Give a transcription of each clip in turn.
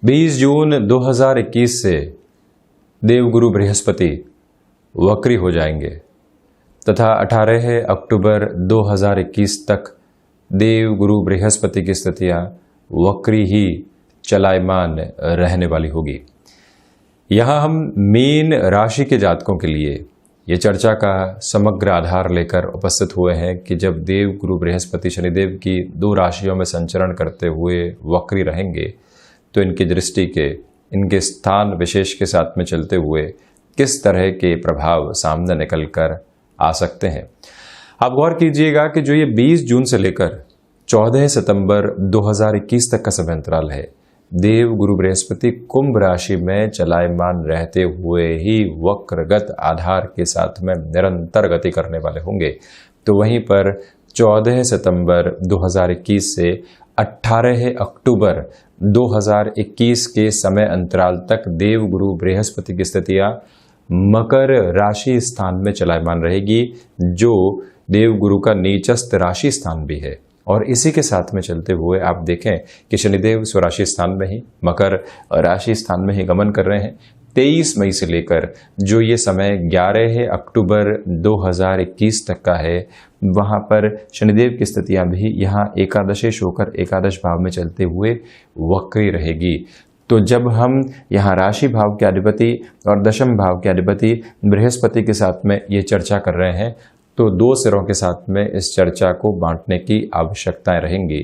20 जून 2021 से देवगुरु बृहस्पति वक्री हो जाएंगे तथा 18 अक्टूबर 2021 तक देवगुरु बृहस्पति की स्थितियां वक्री ही चलायमान रहने वाली होगी। यहाँ हम मीन राशि के जातकों के लिए ये चर्चा का समग्र आधार लेकर उपस्थित हुए हैं कि जब देव गुरु बृहस्पति शनिदेव की 2 राशियों में संचरण करते हुए वक्री रहेंगे तो इनकी दृष्टि के, इनके स्थान विशेष के साथ में चलते हुए किस तरह के प्रभाव सामने निकल कर आ सकते हैं। आप गौर कीजिएगा कि जो ये 20 जून से लेकर 14 सितंबर 2021 तक का समय अंतराल है, देव गुरु बृहस्पति कुंभ राशि में चलायमान रहते हुए ही वक्रगत आधार के साथ में निरंतर गति करने वाले होंगे। तो वहीं पर 14 सितंबर 2021 से 18 अक्टूबर 2021 के समय अंतराल तक देव गुरु बृहस्पति की स्थितियां मकर राशि स्थान में चलायमान रहेगी, जो देव गुरु का नीचस्थ राशि स्थान भी है। और इसी के साथ में चलते हुए आप देखें कि शनिदेव स्वराशि स्थान में ही, मकर राशि स्थान में ही गमन कर रहे हैं। 23 मई से लेकर जो ये समय 11 अक्टूबर 2021 तक का है, वहां पर शनिदेव की स्थितियां भी यहाँ एकादशेश होकर एकादश भाव में चलते हुए वक्री रहेगी। तो जब हम यहाँ राशि भाव के अधिपति और दशम भाव के अधिपति बृहस्पति के साथ में ये चर्चा कर रहे हैं तो 2 सिरों के साथ में इस चर्चा को बांटने की आवश्यकताएं रहेंगी।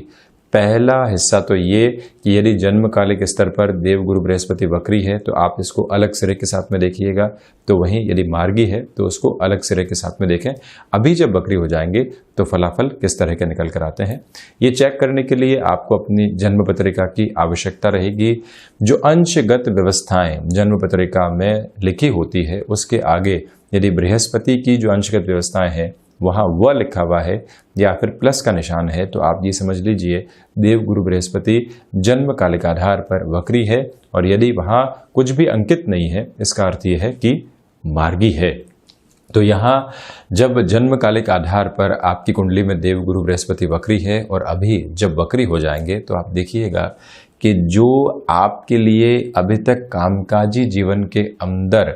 पहला हिस्सा तो ये कि यदि जन्मकालिक स्तर पर देवगुरु बृहस्पति वक्री है तो आप इसको अलग सिरे के साथ में देखिएगा, तो वहीं यदि मार्गी है तो उसको अलग सिरे के साथ में देखें। अभी जब वक्री हो जाएंगे तो फलाफल किस तरह के निकल कर आते हैं, ये चेक करने के लिए आपको अपनी जन्म पत्रिका की आवश्यकता रहेगी। जो अंशगत व्यवस्थाएं जन्म पत्रिका में लिखी होती है उसके आगे यदि बृहस्पति की जो अंशगत व्यवस्थाएं हैं वहां वह लिखा हुआ है या फिर प्लस का निशान है, तो आप ये समझ लीजिए देवगुरु बृहस्पति जन्म कालिक आधार पर वक्री है। और यदि वहां कुछ भी अंकित नहीं है, इसका अर्थ यह है कि मार्गी है। तो यहाँ जब जन्मकालिक आधार पर आपकी कुंडली में देवगुरु बृहस्पति वक्री है और अभी जब वक्री हो जाएंगे तो आप देखिएगा कि जो आपके लिए अभी तक कामकाजी जीवन के अंदर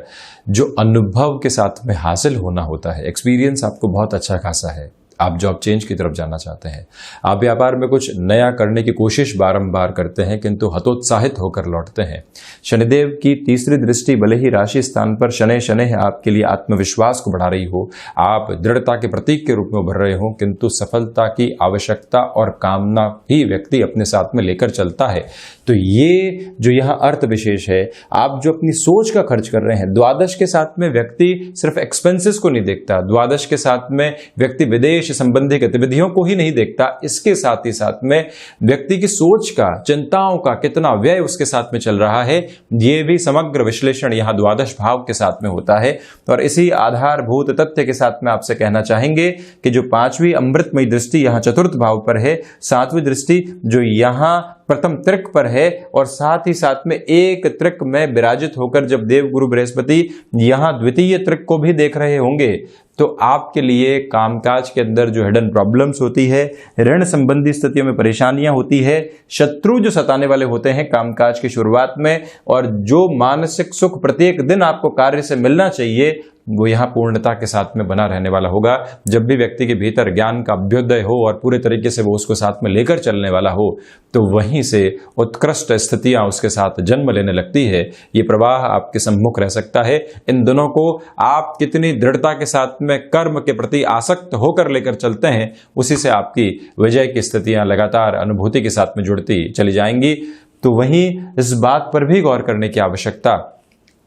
जो अनुभव के साथ में हासिल होना होता है, एक्सपीरियंस आपको बहुत अच्छा खासा है, आप जॉब चेंज की तरफ जाना चाहते हैं, आप व्यापार में कुछ नया करने की कोशिश बारंबार करते हैं किंतु हतोत्साहित होकर लौटते हैं। शनिदेव की तीसरी दृष्टि भले ही राशि स्थान पर शनै शनै आपके लिए आत्मविश्वास को बढ़ा रही हो, आप दृढ़ता के प्रतीक के रूप में उभर रहे हो, किंतु सफलता की आवश्यकता और कामना भी व्यक्ति अपने साथ में लेकर चलता है। तो ये जो यहाँ अर्थ विशेष है, आप जो अपनी सोच का खर्च कर रहे हैं, द्वादश के साथ में व्यक्ति सिर्फ एक्सपेंसेस को नहीं देखता, द्वादश के साथ में व्यक्ति विदेश संबंधी गतिविधियों को ही नहीं देखता, इसके साथ ही साथ में व्यक्ति की सोच का, चिंताओं का कितना व्यय उसके साथ में चल रहा है, ये भी समग्र विश्लेषण यहाँ द्वादश भाव के साथ में होता है। और इसी आधारभूत तथ्य के साथ में आपसे कहना चाहेंगे कि जो 5वीं अमृतमयी दृष्टि यहाँ चतुर्थ भाव पर है, 7वीं दृष्टि जो यहाँ प्रथम त्रिक पर है और साथ ही साथ में एक त्रिक में विराजित होकर जब देवगुरु बृहस्पति यहाँ द्वितीय त्रिक को भी देख रहे होंगे तो आपके लिए कामकाज के अंदर जो हिडन प्रॉब्लम्स होती है, ऋण संबंधी स्थितियों में परेशानियां होती है, शत्रु जो सताने वाले होते हैं कामकाज की शुरुआत में, और जो मानसिक सुख प्रत्येक दिन आपको कार्य से मिलना चाहिए, वो यहाँ पूर्णता के साथ में बना रहने वाला होगा। जब भी व्यक्ति के भीतर ज्ञान का अभ्युदय हो और पूरे तरीके से वो उसको साथ में लेकर चलने वाला हो, तो वहीं से उत्कृष्ट स्थितियां उसके साथ जन्म लेने लगती है। ये प्रवाह आपके सम्मुख रह सकता है। इन दोनों को आप कितनी दृढ़ता के साथ में कर्म के प्रति आसक्त होकर लेकर चलते हैं, उसी से आपकी विजय की स्थितियां लगातार अनुभूति के साथ में जुड़ती चली जाएंगी। तो वहीं इस बात पर भी गौर करने की आवश्यकता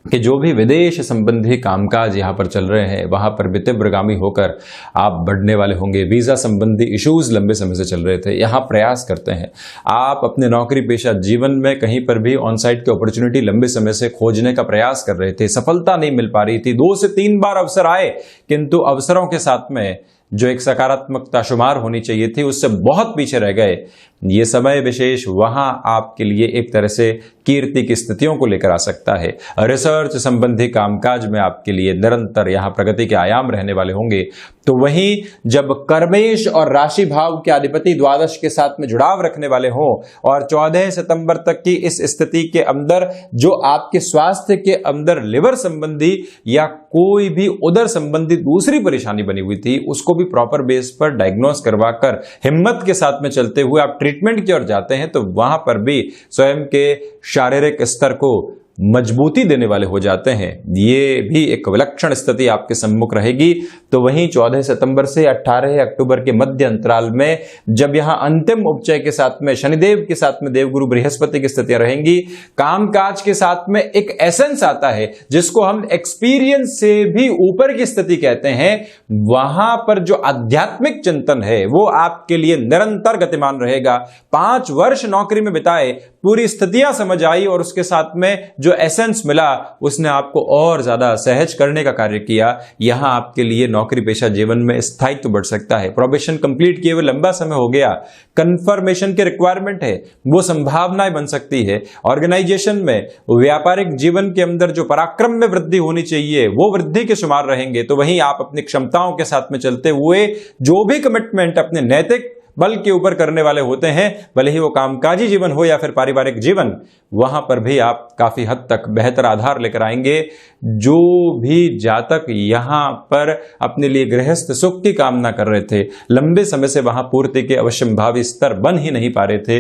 कि जो भी विदेश संबंधी कामकाज यहाँ पर चल रहे हैं वहाँ पर तीव्रगामी होकर आप बढ़ने वाले होंगे। वीज़ा संबंधी इश्यूज लंबे समय से चल रहे थे, यहाँ प्रयास करते हैं। आप अपने नौकरी पेशा जीवन में कहीं पर भी ऑन साइट की अपॉर्चुनिटी लंबे समय से खोजने का प्रयास कर रहे थे, सफलता नहीं मिल पा रही थी। 2 से 3 बार अवसर आए, किंतु अवसरों के साथ में जो एक सकारात्मकता शुमार होनी चाहिए थी उससे बहुत पीछे रह गए। ये समय विशेष वहां आपके लिए एक तरह से कीर्ति की स्थितियों को लेकर आ सकता है। रिसर्च संबंधी कामकाज में आपके लिए निरंतर यहां प्रगति के आयाम रहने वाले होंगे। तो वहीं जब कर्मेश और राशि भाव के अधिपति द्वादश के साथ में जुड़ाव रखने वाले हों और 14 सितंबर तक की इस स्थिति के अंदर जो आपके स्वास्थ्य के अंदर लिवर संबंधी या कोई भी उदर संबंधी दूसरी परेशानी बनी हुई थी, उसको भी प्रॉपर बेस पर डायग्नोस करवाकर हिम्मत के साथ में चलते हुए आप ट्रीटमेंट की ओर जाते हैं, तो वहां पर भी स्वयं के शारीरिक स्तर को मजबूती देने वाले हो जाते हैं। ये भी एक विलक्षण स्थिति आपके सम्मुख रहेगी। तो वहीं 14 सितंबर से 18 अक्टूबर के मध्य अंतराल में जब यहां अंतिम उपचय के साथ में शनिदेव के साथ में देवगुरु बृहस्पति की स्थितियां रहेंगी, कामकाज के साथ में एक एसेंस आता है जिसको हम एक्सपीरियंस से भी ऊपर की स्थिति कहते हैं। वहां पर जो आध्यात्मिक चिंतन है वो आपके लिए निरंतर गतिमान रहेगा। 5 वर्ष नौकरी में बिताए, पूरी स्थितियां समझ आई और उसके साथ में जो एसेंस मिला उसने आपको और ज्यादा सहज करने का कार्य किया। यहां आपके लिए नौकरी पेशा जीवन में स्थायित्व बढ़ सकता है। प्रोबेशन कंप्लीट किए हुए लंबा समय हो गया, कंफर्मेशन की रिक्वायरमेंट है, वो संभावनाएं बन सकती है। ऑर्गेनाइजेशन में व्यापारिक जीवन के अंदर जो पराक्रम में वृद्धि होनी चाहिए वो वृद्धि के शुमार रहेंगे। तो वहीं आप अपनी क्षमताओं के साथ में चलते हुए जो भी कमिटमेंट अपने नैतिक बल के ऊपर करने वाले होते हैं, भले ही वो कामकाजी जीवन हो या फिर पारिवारिक जीवन, वहां पर भी आप काफी हद तक बेहतर आधार लेकर आएंगे। जो भी जातक यहां पर अपने लिए गृहस्थ सुख की कामना कर रहे थे, लंबे समय से वहां पूर्ति के अवश्यंभावी स्तर बन ही नहीं पा रहे थे,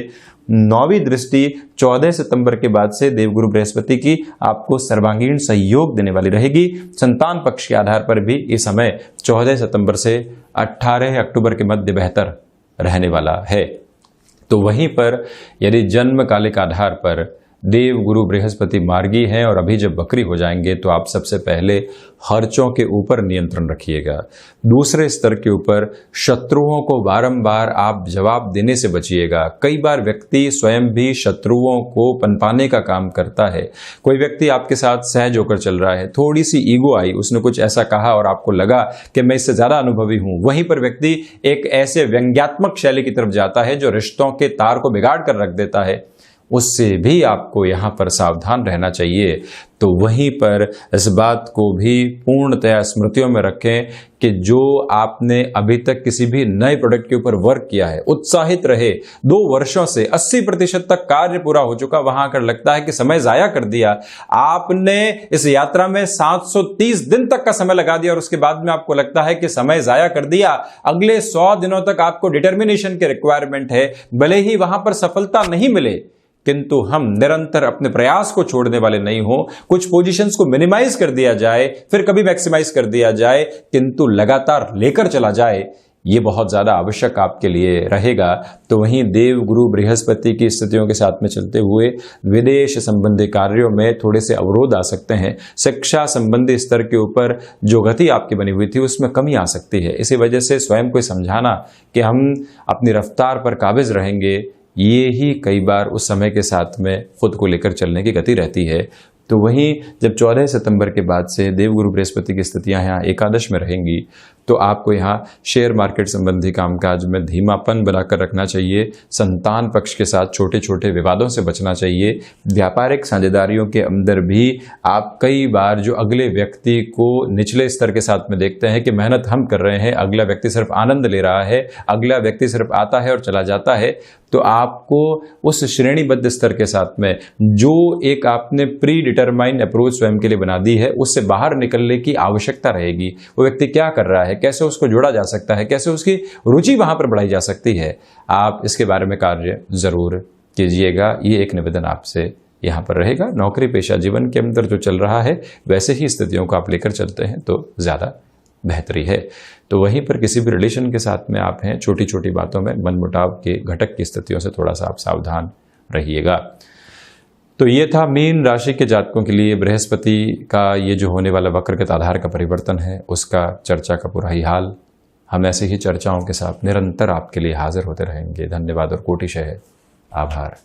9वीं दृष्टि 14 सितंबर के बाद से देवगुरु बृहस्पति की आपको सर्वांगीण सहयोग देने वाली रहेगी। संतान पक्ष के आधार पर भी इस समय 14 सितंबर से 18 अक्टूबर के मध्य बेहतर रहने वाला है। तो वहीं पर यदि जन्म कालिक आधार पर देव गुरु बृहस्पति मार्गी हैं और अभी जब वक्री हो जाएंगे, तो आप सबसे पहले खर्चों के ऊपर नियंत्रण रखिएगा। दूसरे स्तर के ऊपर शत्रुओं को बारंबार आप जवाब देने से बचिएगा। कई बार व्यक्ति स्वयं भी शत्रुओं को पनपाने का काम करता है। कोई व्यक्ति आपके साथ सहज होकर चल रहा है, थोड़ी सी ईगो आई, उसने कुछ ऐसा कहा और आपको लगा कि मैं इससे ज्यादा अनुभवी हूं, वहीं पर व्यक्ति एक ऐसे व्यंग्यात्मक शैली की तरफ जाता है जो रिश्तों के तार को बिगाड़ कर रख देता है। उससे भी आपको यहां पर सावधान रहना चाहिए। तो वहीं पर इस बात को भी पूर्णतया स्मृतियों में रखें कि जो आपने अभी तक किसी भी नए प्रोडक्ट के ऊपर वर्क किया है, उत्साहित रहे। 2 वर्षों से 80% तक कार्य पूरा हो चुका, वहां आकर लगता है कि समय जाया कर दिया। आपने इस यात्रा में 730 दिन तक का समय लगा दिया और उसके बाद में आपको लगता है कि समय जाया कर दिया। अगले 100 दिनों तक आपको डिटर्मिनेशन की रिक्वायरमेंट है। भले ही वहां पर सफलता नहीं मिले, किंतु हम निरंतर अपने प्रयास को छोड़ने वाले नहीं हो। कुछ पोजीशंस को मिनिमाइज कर दिया जाए, फिर कभी मैक्सिमाइज कर दिया जाए, किंतु लगातार लेकर चला जाए, ये बहुत ज्यादा आवश्यक आपके लिए रहेगा। तो वहीं देव गुरु बृहस्पति की स्थितियों के साथ में चलते हुए विदेश संबंधी कार्यों में थोड़े से अवरोध आ सकते हैं। शिक्षा संबंधी स्तर के ऊपर जो गति आपकी बनी हुई थी उसमें कमी आ सकती है। इसी वजह से स्वयं को समझाना कि हम अपनी रफ्तार पर काबिज रहेंगे, ये ही कई बार उस समय के साथ में खुद को लेकर चलने की गति रहती है। तो वहीं जब 14 सितंबर के बाद से देवगुरु बृहस्पति की स्थितियां यहाँ एकादश में रहेंगी, तो आपको यहाँ शेयर मार्केट संबंधी कामकाज में धीमापन बनाकर रखना चाहिए। संतान पक्ष के साथ छोटे छोटे विवादों से बचना चाहिए। व्यापारिक साझेदारियों के अंदर भी आप कई बार जो अगले व्यक्ति को निचले स्तर के साथ में देखते हैं कि मेहनत हम कर रहे हैं, अगला व्यक्ति सिर्फ आनंद ले रहा है, अगला व्यक्ति सिर्फ आता है और चला जाता है, तो आपको उस श्रेणीबद्ध स्तर के साथ में जो एक आपने प्री डिटरमाइंड अप्रोच स्वयं के लिए बना दी है, उससे बाहर निकलने की आवश्यकता रहेगी। वो व्यक्ति क्या कर रहा है, कैसे उसको जोड़ा जा सकता है, कैसे उसकी रुचि वहां पर बढ़ाई जा सकती है, आप इसके बारे में कार्य जरूर कीजिएगा। ये एक निवेदन आपसे यहाँ पर रहेगा। नौकरी पेशा जीवन के अंदर जो चल रहा है वैसे ही स्थितियों को आप लेकर चलते हैं तो ज्यादा बेहतरी है। तो वहीं पर किसी भी रिलेशन के साथ में आप हैं, छोटी छोटी बातों में मनमुटाव के घटक की स्थितियों से थोड़ा सा आप सावधान रहिएगा। तो ये था मीन राशि के जातकों के लिए बृहस्पति का ये जो होने वाला वक्रगत आधार का परिवर्तन है उसका चर्चा का पूरा ही हाल। हम ऐसे ही चर्चाओं के साथ निरंतर आपके लिए हाजिर होते रहेंगे। धन्यवाद और कोटिशः आभार।